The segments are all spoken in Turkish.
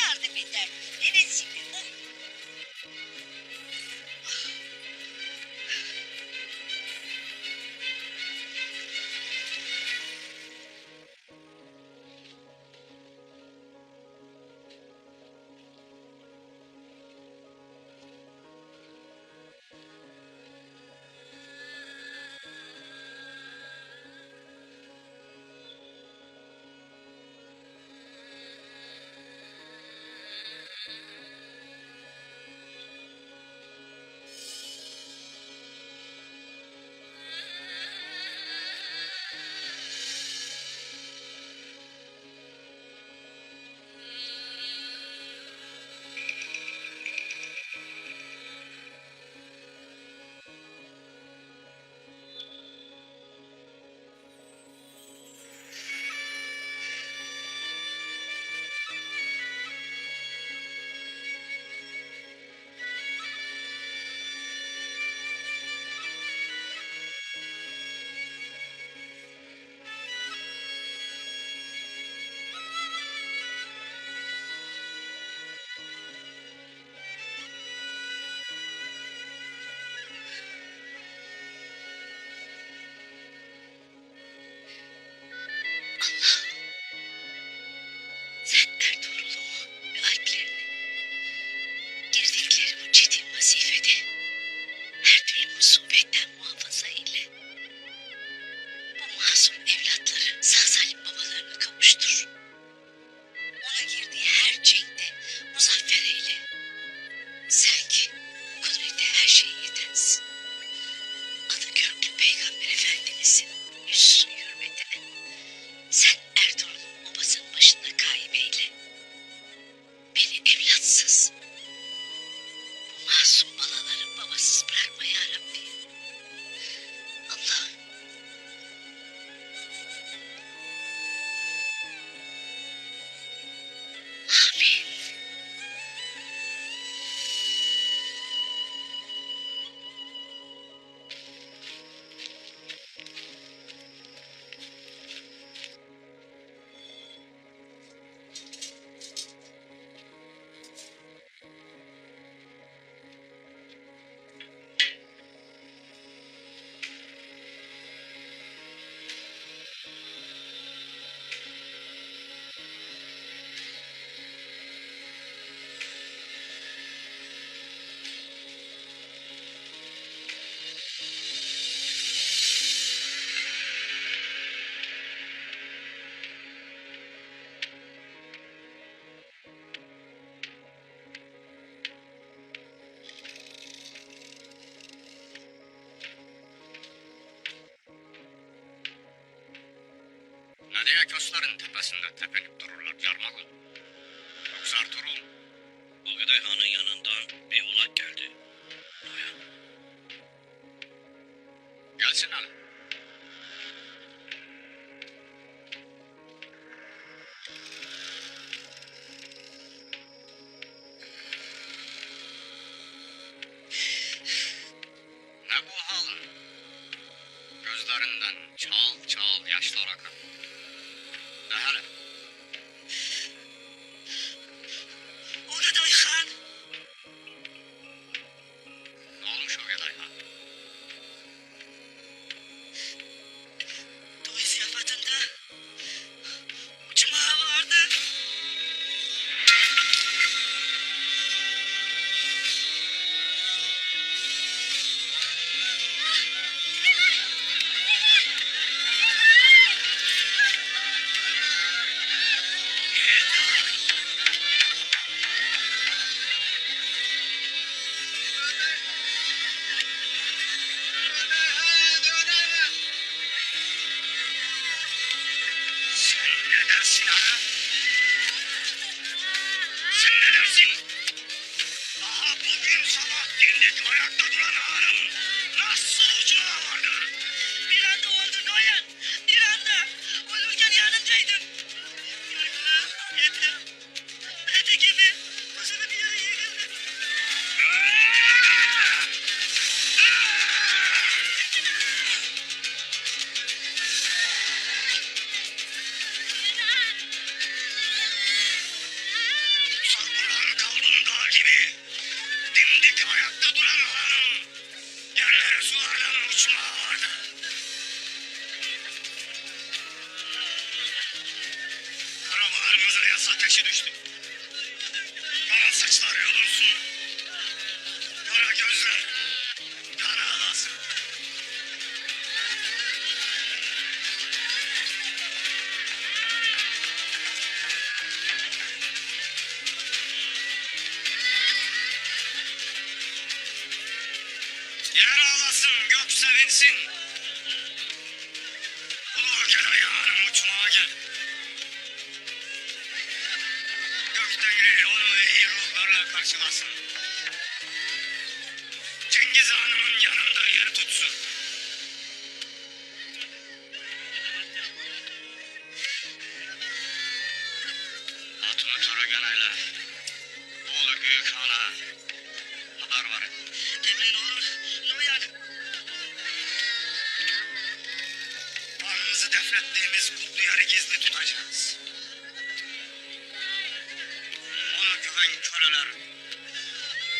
yardım eder. Nenesini o. Sen Ertuğrul'umu ve alplerini girdikleri bu çetin vazifede her türlü musibetten muhafaza eyle. Bu masum evlatları sağ salim babalarına kavuştur. Ona girdiği her cenkte muzaffer eyle. Sen ki kudrete her şeye yetensin. Adı köklü Peygamber Efendimizin yüzsün hürmetine sen Ertuğrul'un obasının başında kaim eyle. Beni evlatsız, bu masum balaları babasız bırakma ya Rabbi. Allah'ım. Amin. Ne diye köslerin tepesinde tepenip dururlar Carmalı? Yoksa Ertuğrul mu? Ogaday Han'ın yanından bir ulak geldi. Dayan. Gelsin hele. Ne bu halin? Gözlerinden çal çal yaşlar akar. Ne hele? Ogaday Han, Ne olmuş o Geday ha? toy ziyafetinde uçmağı vardı. ateşi düştü. Kara saçlar yolursun. Kara gözler. Kan ağlasın. Yer ağlasın, gök sevinsin. Ulu gel ayağının uçmağa gel. Gökten yeri onu iyi ruhlarla karşılasın. Cengiz Hanım'ın yanında yer tutsun. Hatunu Toragana'yla oğlu Büyük Han'a haber var. Emin olur. Noyan. Ağrınızı defnettiğimiz kutlu yarı gizli tutacağız. Ona güven köleler,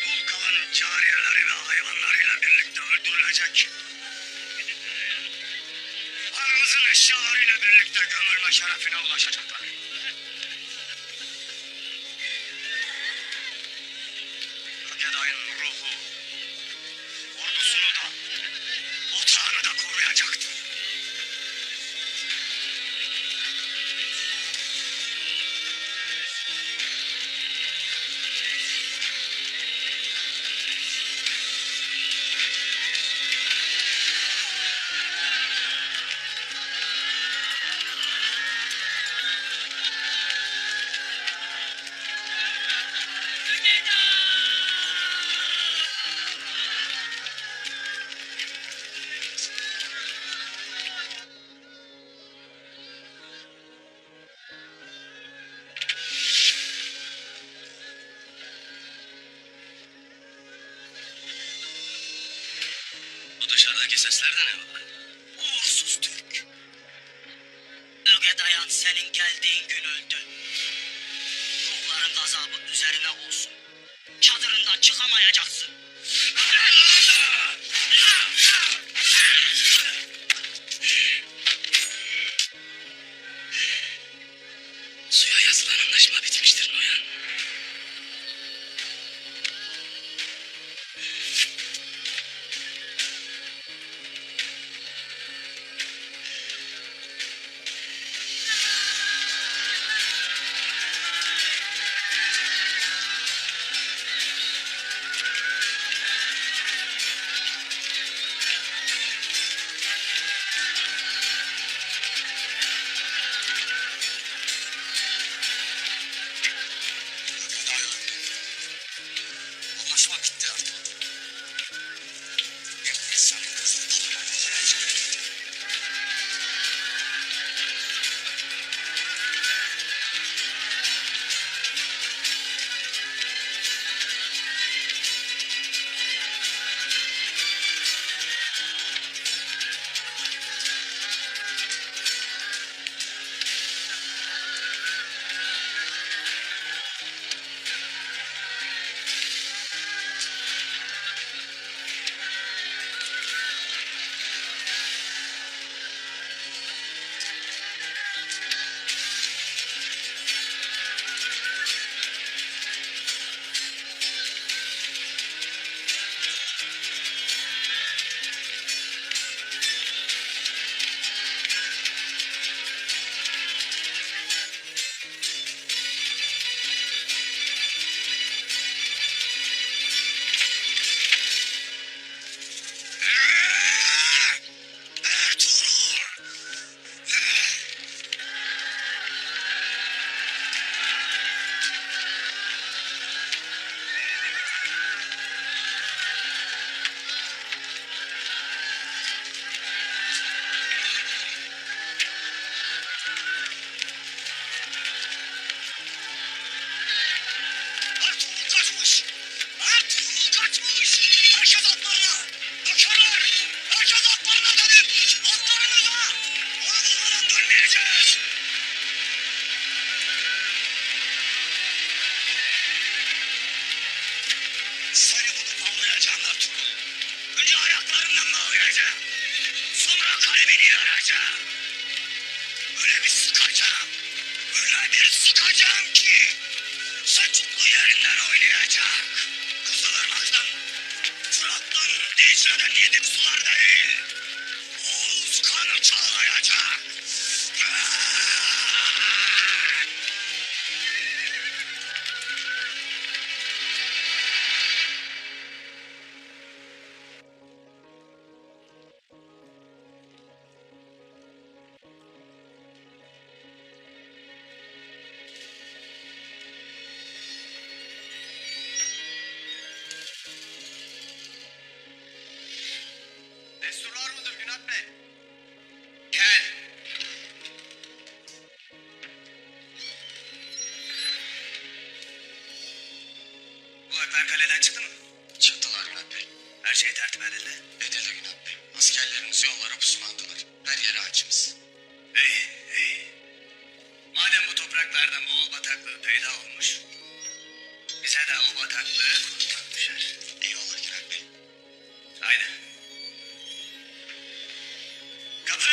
dul kalan cariyeleri ve hayvanlarıyla birlikte öldürülecek. Hanımızın eşyalarıyla birlikte gömülme şerefine ulaşacaklar. Ögeday'ın ruhu, ordusunu da, otağını da koruyacaktır. Bu dışarıdaki sesler de ne baba? Uğursuz Türk. Ögedayan senin geldiğin gün öldü. Ruhların gazabı üzerine olsun. Çadırından çıkamayacaksın. Suya yazılan anlaşma bitmiştir Noyan. Anlaşma bitti artık. Hepimiz senin kızını tabii. Öyle bir sıkacağım ki Selçuklu yerinden oynayacak. Kızılırmak'tan, Fırat'tan, Dicle'den yedik sular değil. Oğuz kanı çağlayacak. Destur var mıdır Günat Bey? Gel. Kulaklar kaleden çıktı mı? Çıktılar Günat Bey. Her şey tertip edildi. Edildi Günat Bey. Askerlerimiz yollara pusulandılar. Her yere açımız. İyi. Madem bu topraklarda Moğol bataklığı peyda olmuş, bize de o bataklığı kurutmak düşer. Eyvallah Günat Bey. Haydi. Kapı!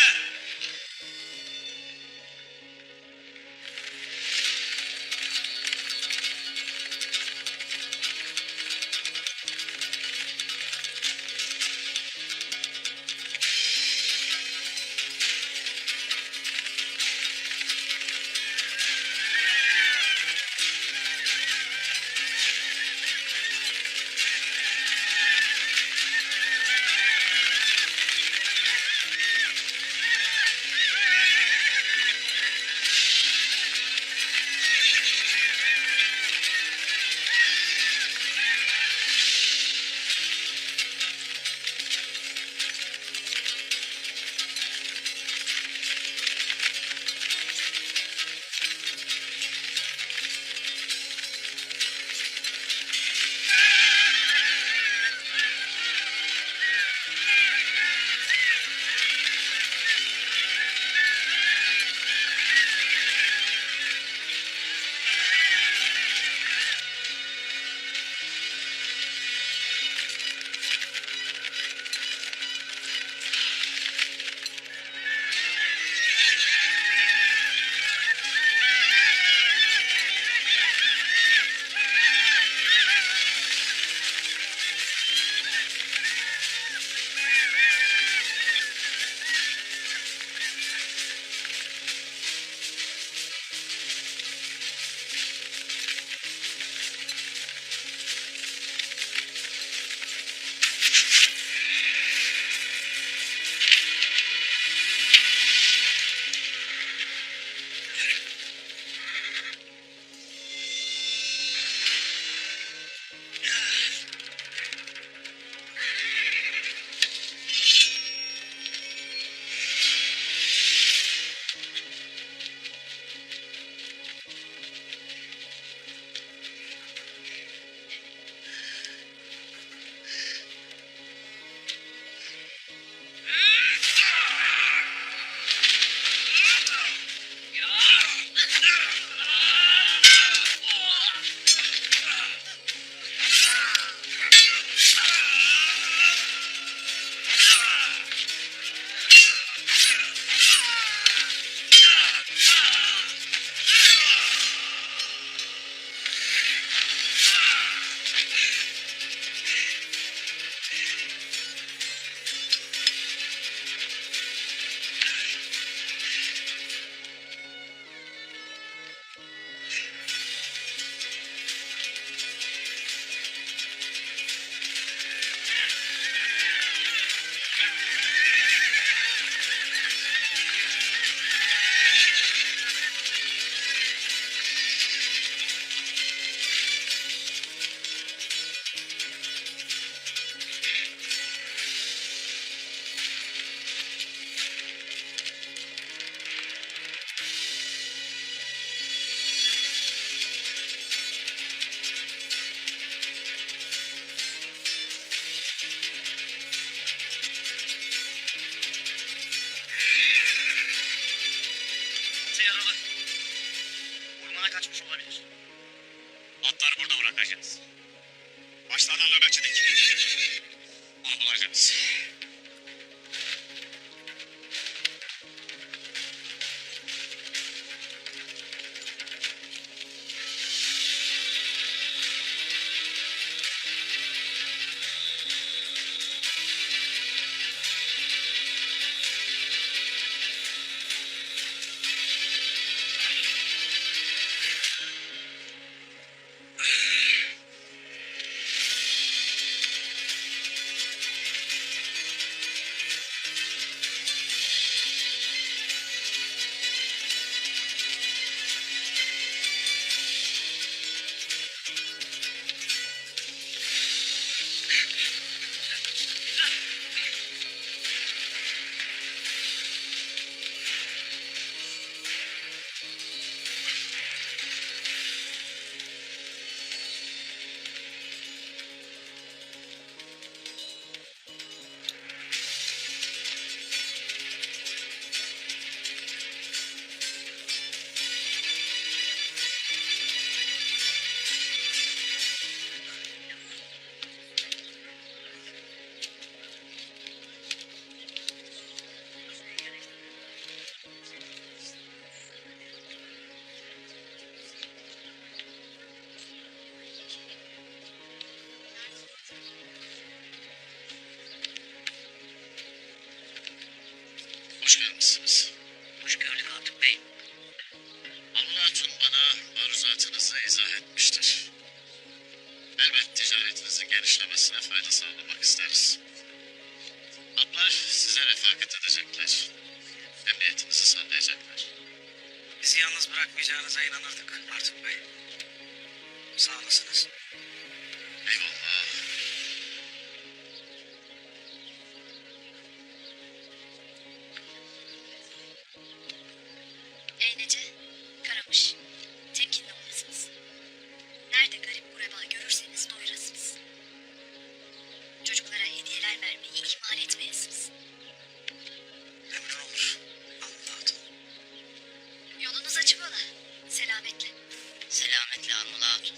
kaçmış olabilir. Atları burada bırakacağız. Başlarına nöbetçi dik. Onu bulacağız. gelmişsiniz. Hoş gördük Atıf Bey. Alın Hatun bana maruzatınızı izah etmiştir. Elbet ticaretinizin genişlemesine fayda sağlamak isteriz. Atlar size refakat edecekler. Emniyetinizi sağlayacaklar. Bizi yalnız bırakmayacağınıza inanırdık Atıf Bey. Sağ olasınız. Eyvallah. Eynece, Karamış, temkinli olasınız. Nerede garip gureba görürseniz doyurasınız. Çocuklara hediyeler vermeyi ihmal etmeyesiniz. Emrin olur. Allah Hatun. Yolunuz açık ola. Selametle. Selametle Anıl Hatun.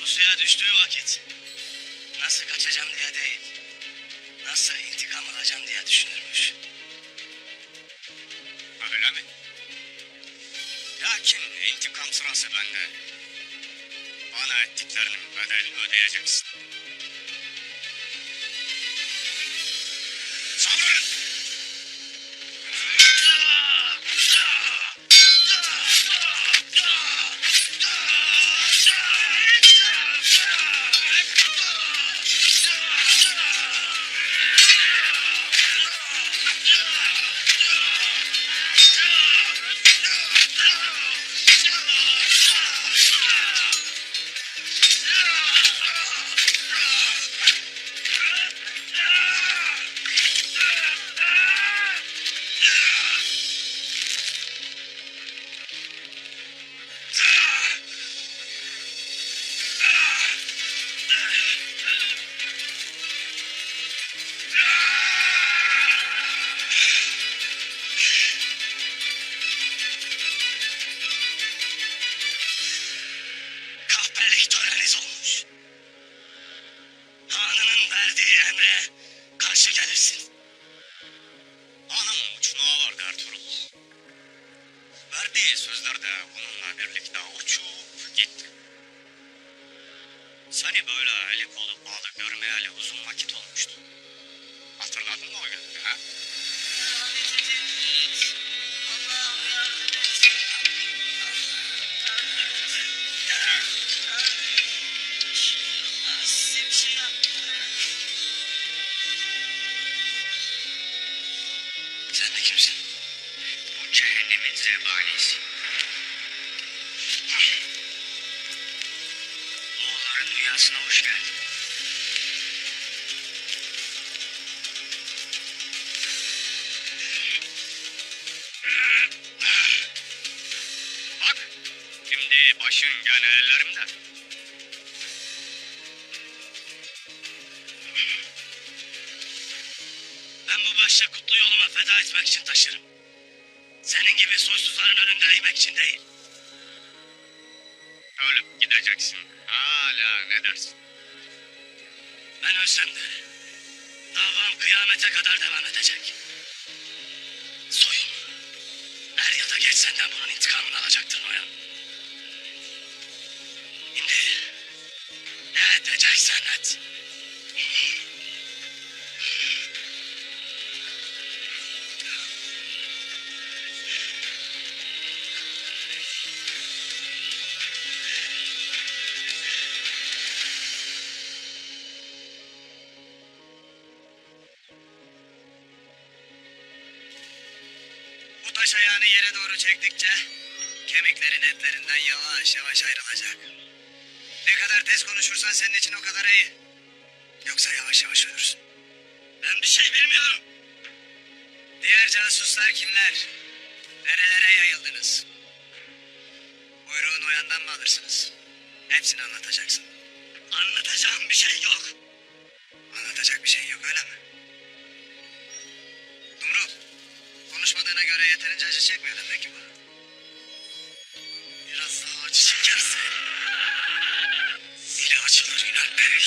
pusuya düştüğü vakit nasıl kaçacağım diye değil, nasıl intikam alacağım diye düşünürmüş. Öyle mi? Lakin intikam sırası bende. Bana ettiklerinin bedelini ödeyeceksin. Saldırın! Kahpelik töreniz olmuş. Hanının verdiği emre karşı gelirsin. Hanım uçnağı vardı Ertuğrul. Verdiği sözlerde onunla birlikte uçup gitti. Seni böyle eli kolu bağlı görmeyeli uzun vakit olmuştu. Hatırladın mı o günü ha? Sen de kimsin? Bu cehennemin zebanisi. Moğolların dünyasına hoş geldin. Bak, şimdi başın gene ellerimde. Ben bu başlığı kutlu yoluma feda etmek için taşırım. Senin gibi soysuzların önünde eğmek için değil. Ölüp gideceksin. Hala ne dersin? Ben ölsem de davam kıyamete kadar devam edecek. Soyum er ya da geç senden bunun intikamını alacaktır Noyan. Şimdi ne edeceksen et. Bu taş ayağını yere doğru çektikçe kemiklerin etlerinden yavaş yavaş ayrılacak. Ne kadar tez konuşursan senin için o kadar iyi. Yoksa yavaş yavaş ölürsün. Ben bir şey bilmiyorum. Diğer casuslar kimler? Nerelere yayıldınız? Buyruğu Noyan'dan mı alırsınız? Hepsini anlatacaksın. Anlatacağım bir şey yok. Anlatacak bir şey yok öyle mi? Dumrul, konuşmadığına göre yeterince acı çekmiyor demek ki bu. Biraz daha acı çekerse dili açılır Ünal Bey.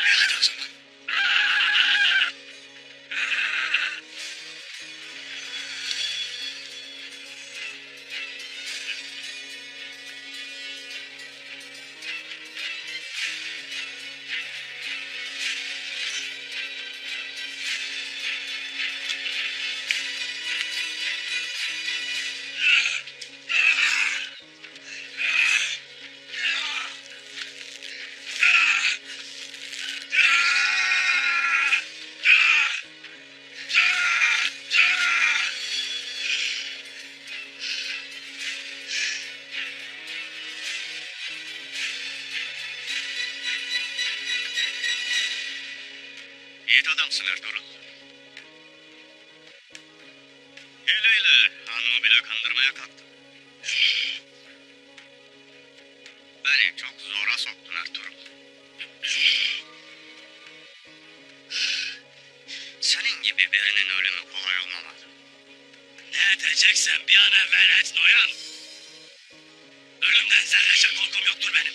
Hadi o zaman. Yiğit adamsın Ertuğrul. Hileyle hanımı bile kandırmaya kalktın. Beni çok zora soktun Ertuğrul. Senin gibi birinin ölümü kolay olmamalı. Ne edeceksen bir an evvel et Noyan. Ölümden zerrece korkum yoktur benim.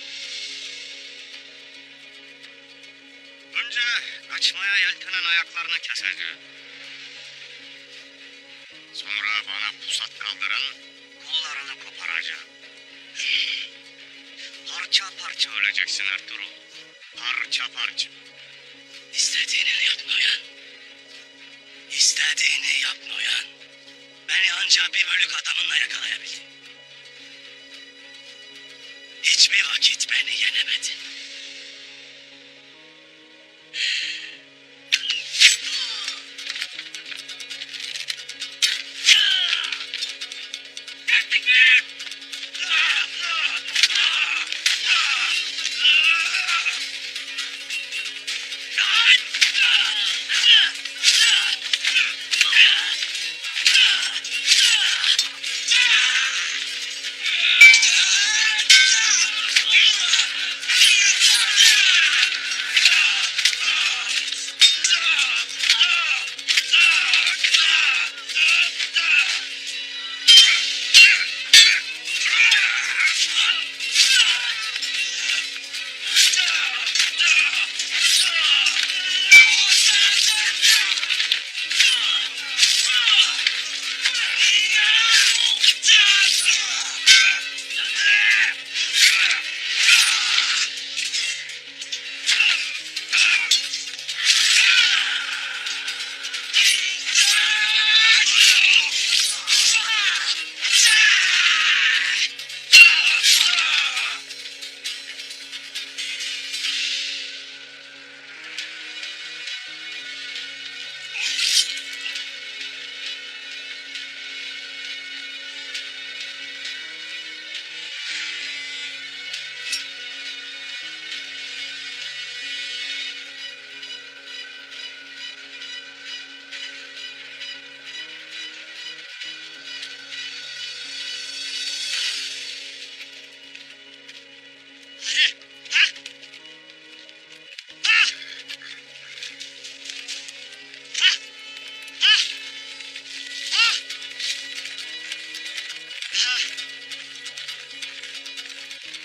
yeltenen ayaklarını keseceğim. Sonra bana pusat kaldırın, kollarını koparacağım. Parça parça öleceksin Ertuğrul. Parça parça. İstediğini yap Noyan. İstediğini yap Noyan. Beni ancak bir bölük adamınla yakalayabildin. Hiçbir vakit beni yenemedin.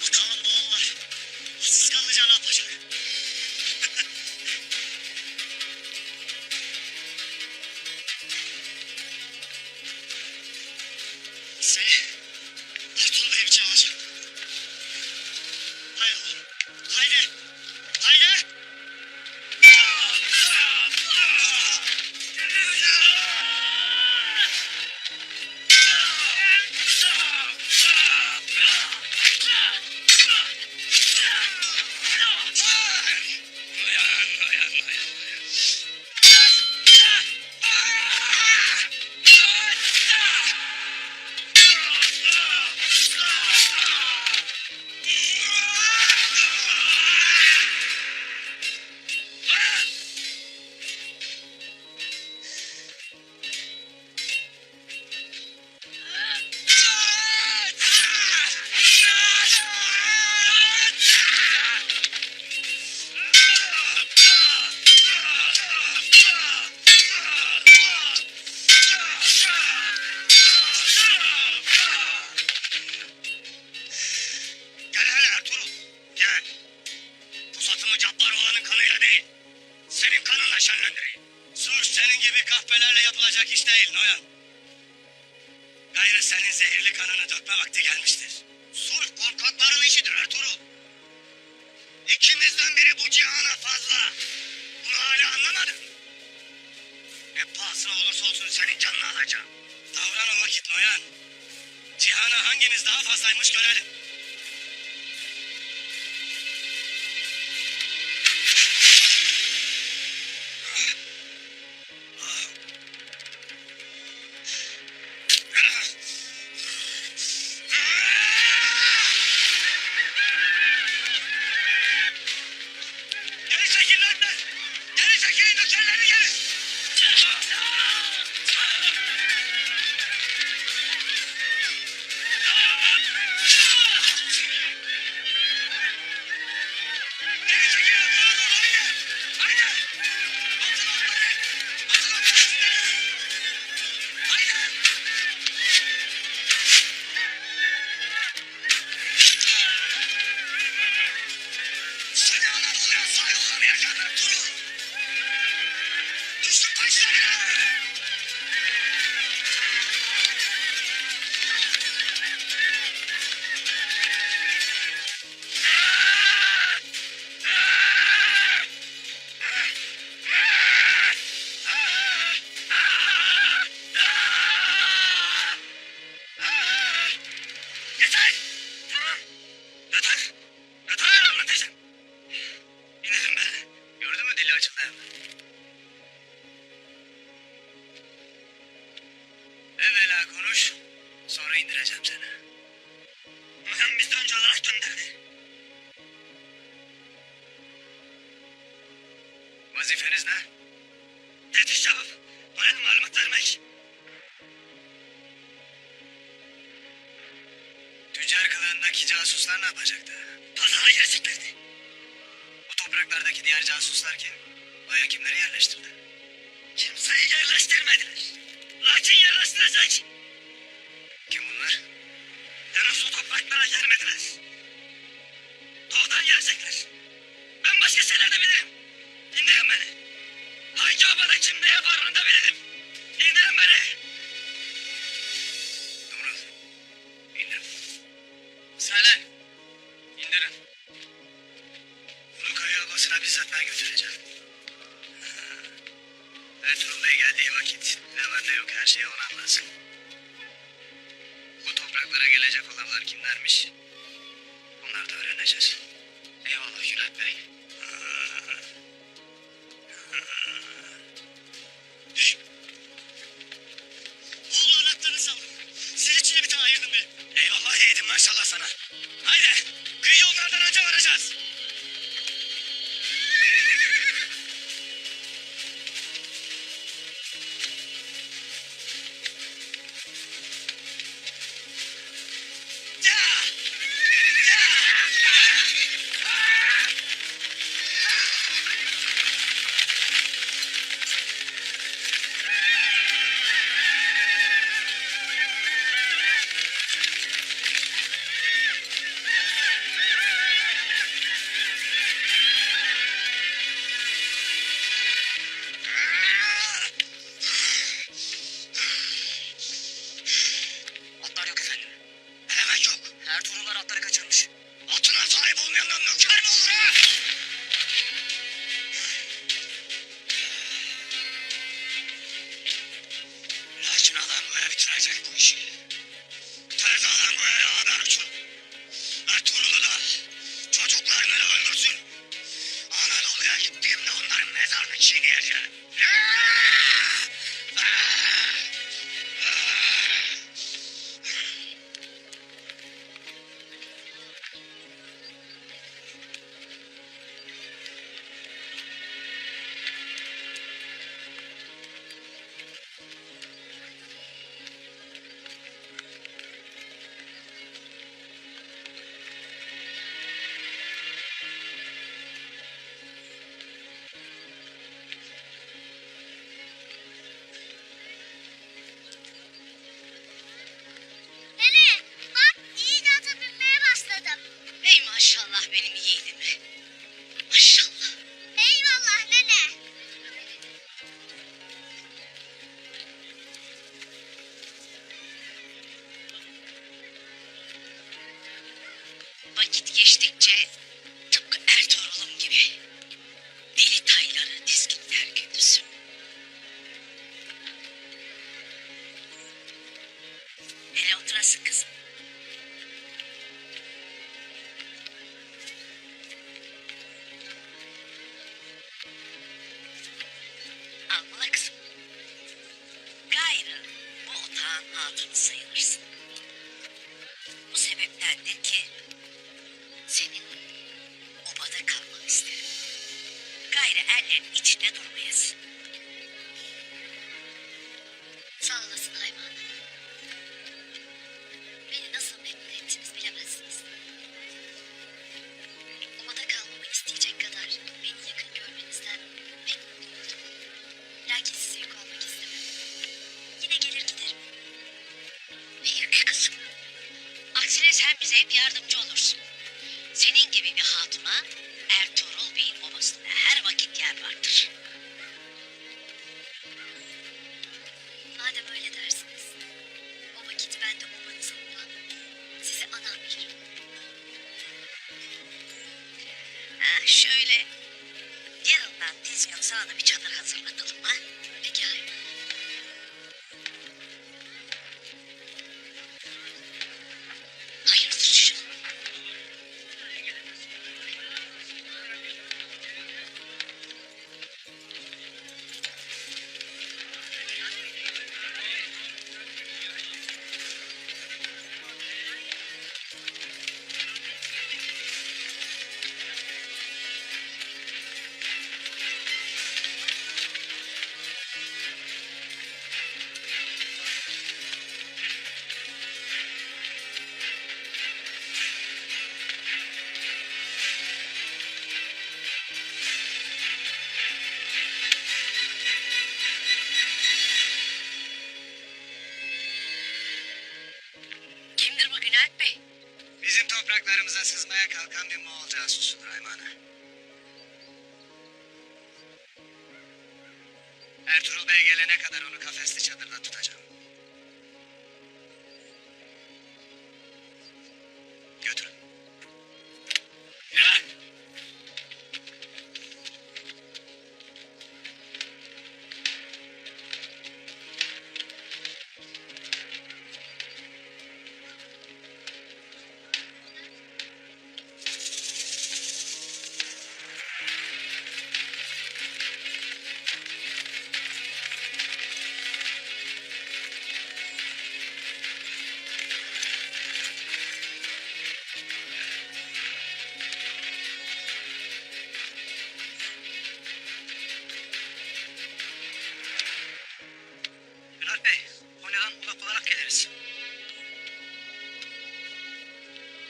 Bakalım Moğollar ıssız kalınca ne yapacak? Seni Ertuğrul Bey için alacağım. Haydi oğlum. Haydi. Haydi. Noyan, Noyan, Noyan, Noyan. Gel hele Ertuğrul, gel. Pusatımı Cabbar olanın kanıyla değil, senin kanınla şenlendireyim. Sulh senin gibi kahpelerle yapılacak iş değil Noyan. Gayrı senin zehirli kanını dökme vakti gelmiştir. Sulh korkakların işidir Ertuğrul. İkimizden biri bu cihana fazla. Bunu hala anlamadın. Ne pahasına olursa olsun senin canını alacağım. Davran o vakit Noyan. Cihana hangimiz daha fazlaymış görelim. Geri çekilin önüne. Geri çekilin, nökerleri geri. Komutan bizi önce olarak gönderdi. Vazifeniz ne? Teftiş yapıp bana malumat vermek. Tüccar kılığındaki casuslar ne yapacaktı? Pazara gireceklerdi. Bu topraklardaki diğer casuslar kim? Aya kimleri yerleştirdi? Kimseyi yerleştirmediler. Lakin yerleştirecek. Kim bunlar? Henüz o topraklara gelmediler. Doğudan gelecekler. Ben başka şeyler de bilirim. Dinleyin beni. Hangi obada kim ne yapar onu da bilirim. Dinleyin beni. Dumrul. İndir. Selen. İndirin. Bunu kaya obasına bizzat ben götüreceğim. Ertuğrul Bey geldiği vakit ne var ne yok her şeyi ona anlatsın. Bu topraklara gelecek olanlar kimlermiş? Bunları da öğreneceğiz. Eyvallah Gülat Bey. Oğlu anahtarını saldım. Siz içine bir tane ayırdım be. Eyvallah yiğidim maşallah sana. Haydi kıyı yollardan önce varacağız. Atlar yok efendim. Eleman yok. Ertuğrullar atları kaçırmış. Atına sahip olmayandan nöker mi olur ha? Lakin Alango'ya bitirecek bu işi. Tez Alango'ya haber uçur. Ertuğrul'u da çocuklarını da öldürsün. Anadolu'ya gittiğimde onların mezarını çiğneyeceğim. Nene bak iyice ata binmeye başladım. Ey maşallah benim yiğidim. Maşallah. Eyvallah nene. Vakit geçtikçe tıpkı Ertuğrul'um gibi deli tayları dizginler gündüzüm. Hele oturasın kızım. Almala kızım. Gayrı bu otağın hatunu sayılırsın. Bu sebeptendir ki senin obada kalmanı isterim. Gayrı erlerin içinde durmayasın. Sağ olasın hayvan. Beni nasıl memnun ettiniz bilemezsiniz. Obada kalmamı isteyecek kadar beni yakın görmenizden pek mutlu oldum. Lakin size yük olmak istemem. Yine gelir giderim. Ne yükü kızım? Aksine sen bize hep yardımcı olursun. Senin gibi bir hatuna Ertuğrul Bey'in obasında her vakit yer vardır. Madem öyle dersiniz, o vakit ben de obanıza olan size anam bilirim. Ha, şöyle yarından tezgahın sağına bir çadır hazırlatalım ha. Peki hayır. Hayırdır şu? topraklarımıza sızmaya kalkan bir Moğol casusudur Ayman'a. Ertuğrul Bey gelene kadar onu kafesli çadırda tutacağım. Götürün. Ya! Bülent Bey, Konya'dan ulak olarak geliriz.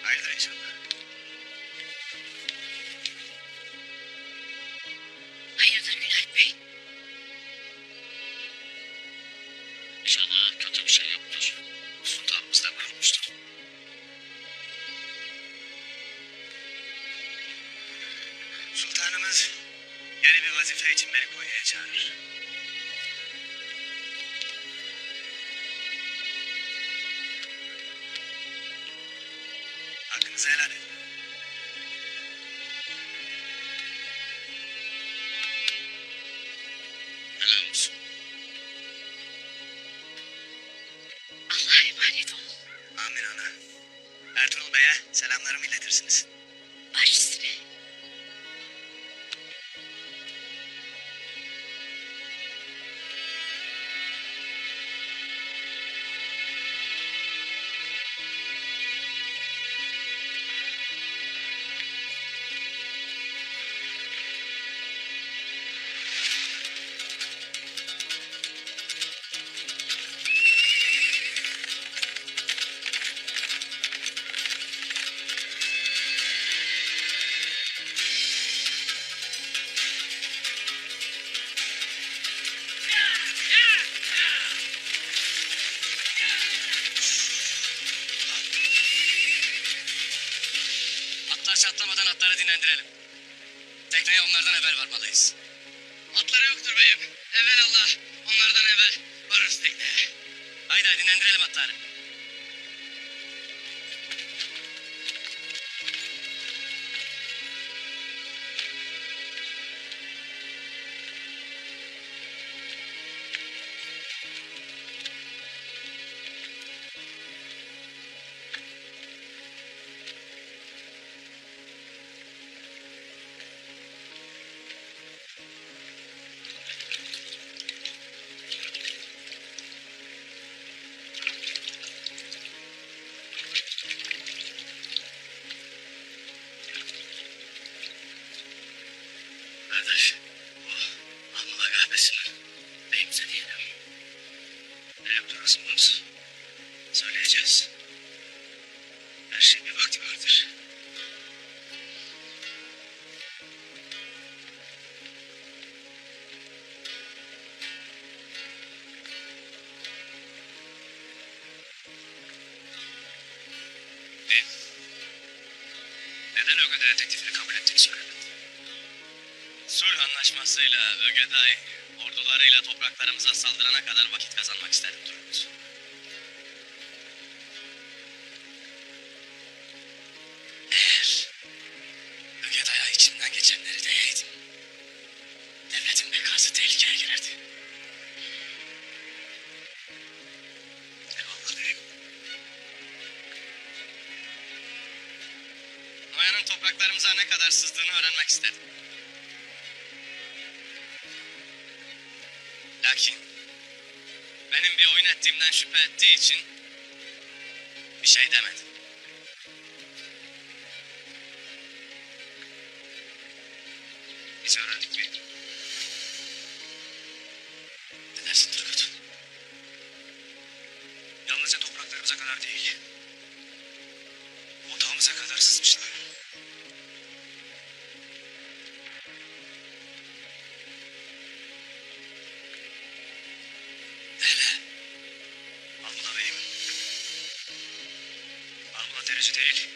Hayırdır inşallah. Hayırdır Bülent Bey? İnşallah kötü bir şey yoktur. Sultanımız da buyurmuştur. Sultanımız yeni bir vazife için beni Konya'ya çağırır. Hakkınızı helal edin. Helal olsun. Allah'a emanet olun. Amin ana. Ertuğrul Bey'e selamlarımı iletirsiniz. Baş üstüne. Atlar çatlamadan atları dinlendirelim. Tekneye onlardan evvel varmalıyız. Atları yoktur beyim. Evelallah. Onlardan evvel varırız tekneye. Haydi dinlendirelim atları. Kardeş, bu Ahmala kahvesini beyimize diyelim. Hep durasımız. Söyleyeceğiz. Her şeyin bir vakti vardır. Neden Ögede teklifini kabul ettiğini söylemedin? Sulh anlaşmasıyla Ögeday ordularıyla topraklarımıza saldırana kadar vakit kazanmak istedim Turgut. Eğer Ögeday'a içinden geçenleri diyeydim, devletin bekası tehlikeye girerdi. Eyvallah beyim. Noyan'ın topraklarımıza ne kadar sızdığını öğrenmek istedim. Lakin benim bir oyun ettiğimden şüphe ettiği için bir şey demedi. Biz öğrendik mi? Ne dersin Turgut? Yalnızca topraklarımıza kadar değil. Otağımıza kadar sızmışlar. Hele Almula beyim. Almula tercih değil.